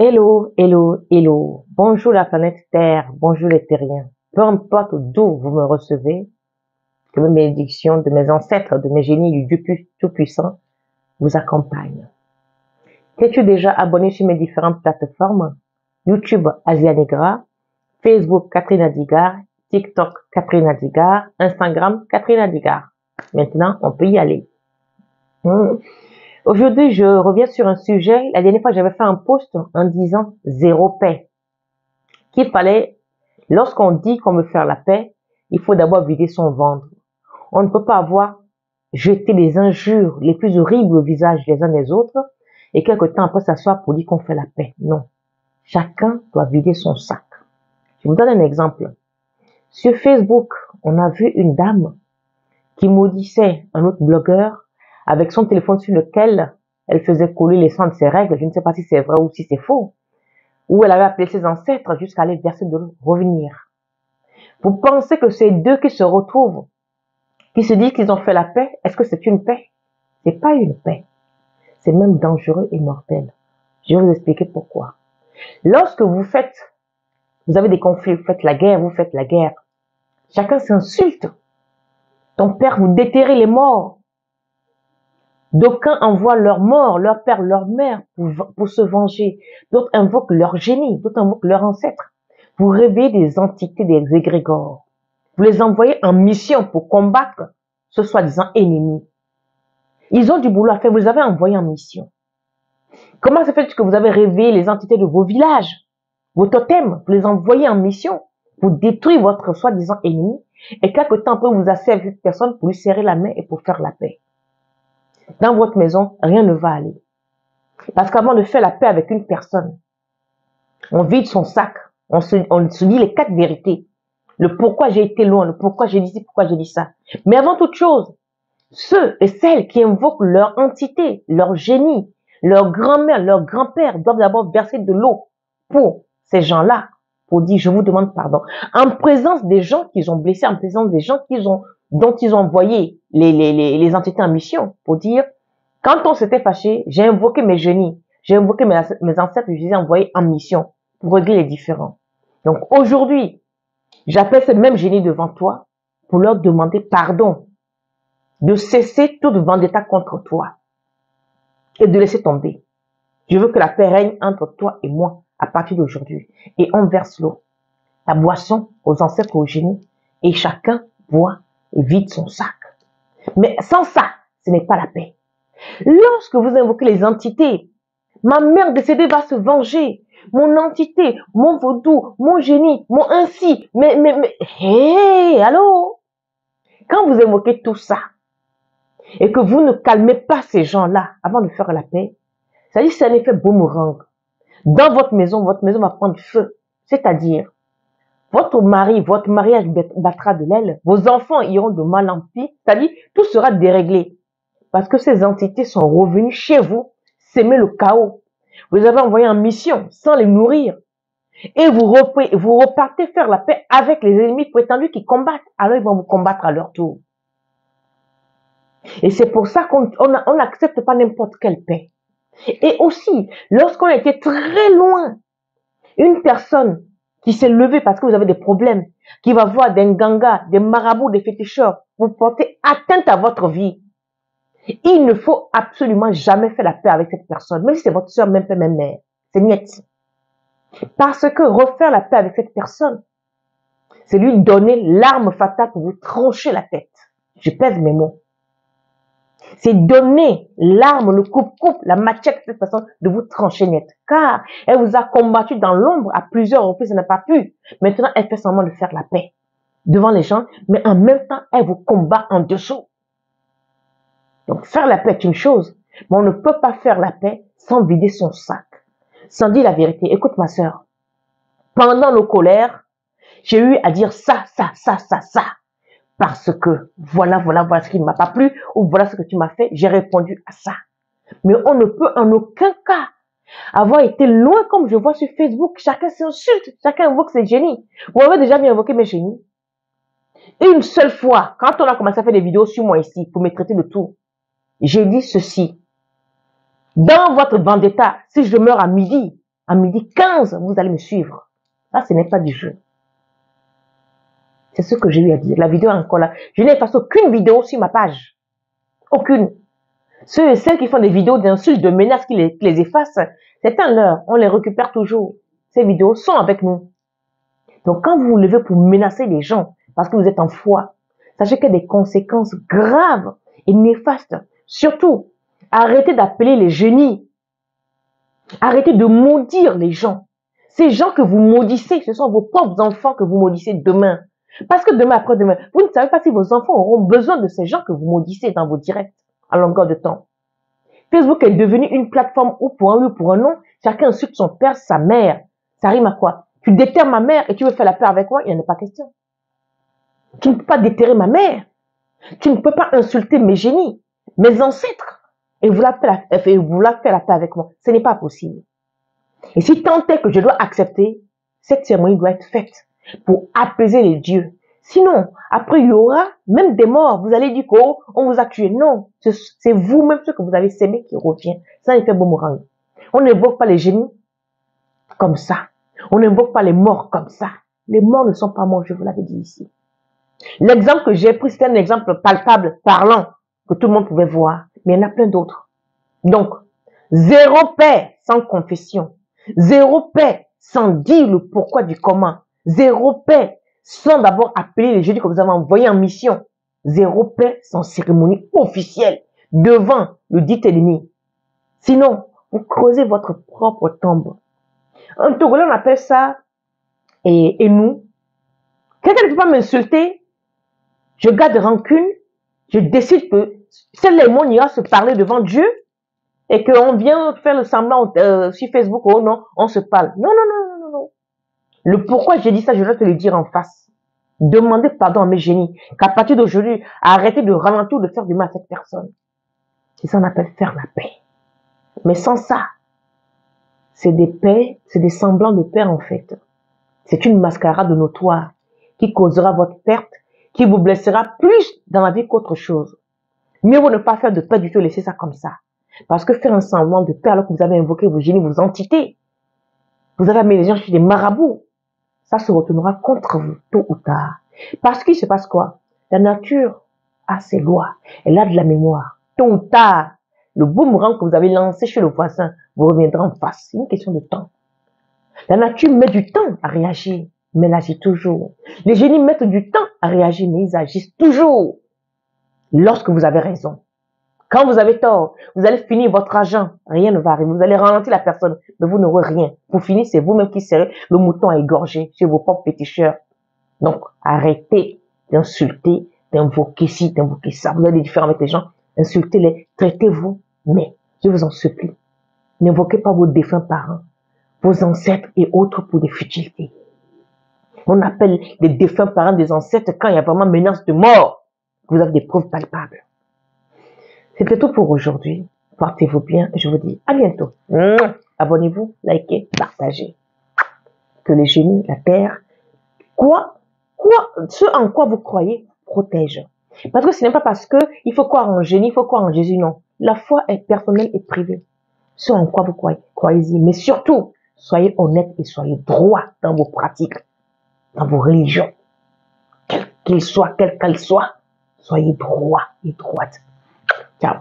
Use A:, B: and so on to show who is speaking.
A: Hello, hello, hello. Bonjour la planète Terre, bonjour les terriens. Peu importe d'où vous me recevez, que mes bénédictions de mes ancêtres, de mes génies du Dieu Tout-Puissant vous accompagnent. T'es-tu déjà abonné sur mes différentes plateformes? YouTube Asia Negra, Facebook Catherine Adigar, TikTok Catherine Adigar, Instagram Catherine Adigar. Maintenant, on peut y aller. Aujourd'hui, je reviens sur un sujet. La dernière fois, j'avais fait un post en disant zéro paix. Qu'il fallait, lorsqu'on dit qu'on veut faire la paix, il faut d'abord vider son ventre. On ne peut pas avoir jeté les injures les plus horribles au visage des uns des autres et quelque temps après s'asseoir pour dire qu'on fait la paix. Non. Chacun doit vider son sac. Je vous donne un exemple. Sur Facebook, on a vu une dame qui maudissait un autre blogueur avec son téléphone sur lequel elle faisait couler les sangs de ses règles. Je ne sais pas si c'est vrai ou si c'est faux. Où elle avait appelé ses ancêtres jusqu'à aller verser de l'eau, revenir. Vous pensez que ces deux qui se retrouvent, qui se disent qu'ils ont fait la paix, est-ce que c'est une paix? C'est pas une paix. C'est même dangereux et mortel. Je vais vous expliquer pourquoi. Lorsque vous avez des conflits, vous faites la guerre. Chacun s'insulte. Ton père vous déterre les morts. D'aucuns envoient leurs morts, leur père, leur mère pour se venger. D'autres invoquent leur génie, d'autres invoquent leurs ancêtres. Vous réveillez des entités, des égrégores. Vous les envoyez en mission pour combattre ce soi-disant ennemi. Ils ont du boulot à faire, vous les avez envoyés en mission. Comment se fait que vous avez réveillé les entités de vos villages, vos totems, vous les envoyez en mission pour détruire votre soi-disant ennemi et quelque temps après vous asseyez avec cette personne pour lui serrer la main et pour faire la paix. Dans votre maison, rien ne va aller. Parce qu'avant de faire la paix avec une personne, on vide son sac, on se dit les 4 vérités. Le pourquoi j'ai été loin, le pourquoi j'ai dit ci, pourquoi j'ai dit ça. Mais avant toute chose, ceux et celles qui invoquent leur entité, leur génie, leur grand-mère, leur grand-père doivent d'abord verser de l'eau pour ces gens-là, pour dire je vous demande pardon. En présence des gens qu'ils ont blessés, en présence des gens dont ils ont envoyé les entités en mission, pour dire quand on s'était fâché, j'ai invoqué mes génies, j'ai invoqué mes ancêtres, je les ai envoyés en mission pour régler les différends. Donc aujourd'hui, j'appelle ces mêmes génies devant toi pour leur demander pardon, de cesser toute vendetta contre toi et de laisser tomber. Je veux que la paix règne entre toi et moi à partir d'aujourd'hui. Et on verse l'eau, la boisson aux ancêtres, aux génies, et chacun boit et vide son sac. Mais sans ça, ce n'est pas la paix. Lorsque vous invoquez les entités, ma mère décédée va se venger. Mon entité, mon vaudou, mon génie, mon ainsi, hey, allô? Quand vous invoquez tout ça, et que vous ne calmez pas ces gens-là avant de faire la paix, ça dit c'est un effet boomerang. Dans votre maison va prendre feu. C'est-à-dire, votre mariage battra de l'aile, vos enfants iront de mal en pis, c'est-à-dire, tout sera déréglé. Parce que ces entités sont revenues chez vous, s'aimer le chaos. Vous les avez envoyés en mission sans les nourrir. Et vous repartez faire la paix avec les ennemis prétendus qui combattent. Alors ils vont vous combattre à leur tour. Et c'est pour ça qu'on n'accepte pas n'importe quelle paix. Et aussi, lorsqu'on a été très loin, une personne qui s'est levée parce que vous avez des problèmes, qui va voir des gangas, des marabouts, des féticheurs, vous portez atteinte à votre vie. Il ne faut absolument jamais faire la paix avec cette personne, même si c'est votre soeur, même père, même mère. C'est net. Parce que refaire la paix avec cette personne, c'est lui donner l'arme fatale pour vous trancher la tête. Je pèse mes mots. C'est donner l'arme, le coupe-coupe, la machette à cette personne de vous trancher net. Car elle vous a combattu dans l'ombre à plusieurs reprises, elle n'a pas pu. Maintenant, elle fait semblant de faire la paix devant les gens, mais en même temps, elle vous combat en dessous. Donc, faire la paix est une chose, mais on ne peut pas faire la paix sans vider son sac, sans dire la vérité. Écoute, ma sœur, pendant nos colères, j'ai eu à dire ça. Parce que voilà ce qui ne m'a pas plu, ou voilà ce que tu m'as fait, j'ai répondu à ça. Mais on ne peut en aucun cas avoir été loin comme je vois sur Facebook. Chacun s'insulte, chacun invoque ses génies. Vous avez déjà bien invoqué mes génies. Une seule fois, quand on a commencé à faire des vidéos sur moi ici, pour me traiter de tout, j'ai dit ceci. Dans votre vendetta, si je meurs à midi, à 12h15, vous allez me suivre. Ça, ce n'est pas du jeu. C'est ce que j'ai eu à dire. La vidéo est encore là. Je n'ai effacé aucune vidéo sur ma page. Aucune. Ceux et celles qui font des vidéos d'insultes, de menaces, qui les effacent, c'est un leurre. On les récupère toujours. Ces vidéos sont avec nous. Donc, quand vous vous levez pour menacer les gens, parce que vous êtes en foi, sachez qu'il y a des conséquences graves et néfastes. Surtout, arrêtez d'appeler les génies. Arrêtez de maudire les gens. Ces gens que vous maudissez, ce sont vos propres enfants que vous maudissez demain. Parce que demain, après-demain, vous ne savez pas si vos enfants auront besoin de ces gens que vous maudissez dans vos directs à longueur de temps. Facebook est devenu une plateforme où pour un oui ou pour un non, chacun insulte son père, sa mère. Ça rime à quoi? Tu déterres ma mère et tu veux faire la paix avec moi? Il n'y en a pas question. Tu ne peux pas déterrer ma mère. Tu ne peux pas insulter mes génies, mes ancêtres, et vouloir faire la paix avec moi. Ce n'est pas possible. Et si tant est que je dois accepter, cette cérémonie doit être faite pour apaiser les dieux. Sinon, après, il y aura même des morts. Vous allez dire qu'on vous a tué. Non, c'est vous-même ce que vous avez sémé qui revient. Ça, effet boomerang. On n'évoque pas les génies comme ça. On n'invoque pas les morts comme ça. Les morts ne sont pas morts, je vous l'avais dit ici. L'exemple que j'ai pris, c'était un exemple palpable, parlant, que tout le monde pouvait voir. Mais il y en a plein d'autres. Donc, zéro paix sans confession. Zéro paix sans dire le pourquoi du comment. Zéro paix sans d'abord appeler les jeudis que vous avez envoyés en mission. Zéro paix sans cérémonie officielle devant le dit ennemi. Sinon, vous creusez votre propre tombe. En Togolais, on appelle ça et nous. Quelqu'un ne peut pas m'insulter. Je garde rancune. Je décide que celle-là, on ira se parler devant Dieu. Et qu'on vient faire le semblant sur Facebook, oh non, on se parle. Non, non, non, non, non. Le pourquoi j'ai dit ça, je dois te le dire en face. Demandez pardon à mes génies. Qu'à partir d'aujourd'hui, arrêtez de ralentir, de faire du mal à cette personne. C'est ça qu'on appelle faire la paix. Mais sans ça, c'est des paix, c'est des semblants de paix en fait. C'est une mascarade notoire qui causera votre perte, qui vous blessera plus dans la vie qu'autre chose. Mieux vaut ne pas faire de paix du tout, laisser ça comme ça. Parce que faire un semblant de paix alors que vous avez invoqué vos génies, vos entités, vous avez amené les gens chez des marabouts, ça se retournera contre vous, tôt ou tard. Parce qu'il se passe quoi? La nature a ses lois, elle a de la mémoire. Tôt ou tard, le boomerang que vous avez lancé chez le voisin vous reviendra en face. C'est une question de temps. La nature met du temps à réagir, mais elle agit toujours. Les génies mettent du temps à réagir, mais ils agissent toujours. Lorsque vous avez raison. Quand vous avez tort, vous allez finir votre argent. Rien ne va arriver. Vous allez ralentir la personne, mais vous n'aurez rien. Pour finir, c'est vous-même qui serez le mouton à égorger chez vos propres péticheurs. Donc, arrêtez d'insulter, d'invoquer ci, d'invoquer ça. Vous avez des différends avec les gens. Insultez-les, traitez-vous. Mais, je vous en supplie, n'invoquez pas vos défunts parents, vos ancêtres et autres pour des futilités. On appelle les défunts parents des ancêtres quand il y a vraiment menace de mort. Vous avez des preuves palpables. C'était tout pour aujourd'hui. Portez-vous bien. Je vous dis à bientôt. Abonnez-vous, likez, partagez. Que les génies, la terre, ce en quoi vous croyez, protège. Parce que ce n'est pas parce que il faut croire en génie, il faut croire en Jésus, non. La foi est personnelle et privée. Ce en quoi vous croyez, croyez-y. Mais surtout, soyez honnête et soyez droit dans vos pratiques, dans vos religions. Quelle qu'elle soit, soyez droit et droite. Ciao.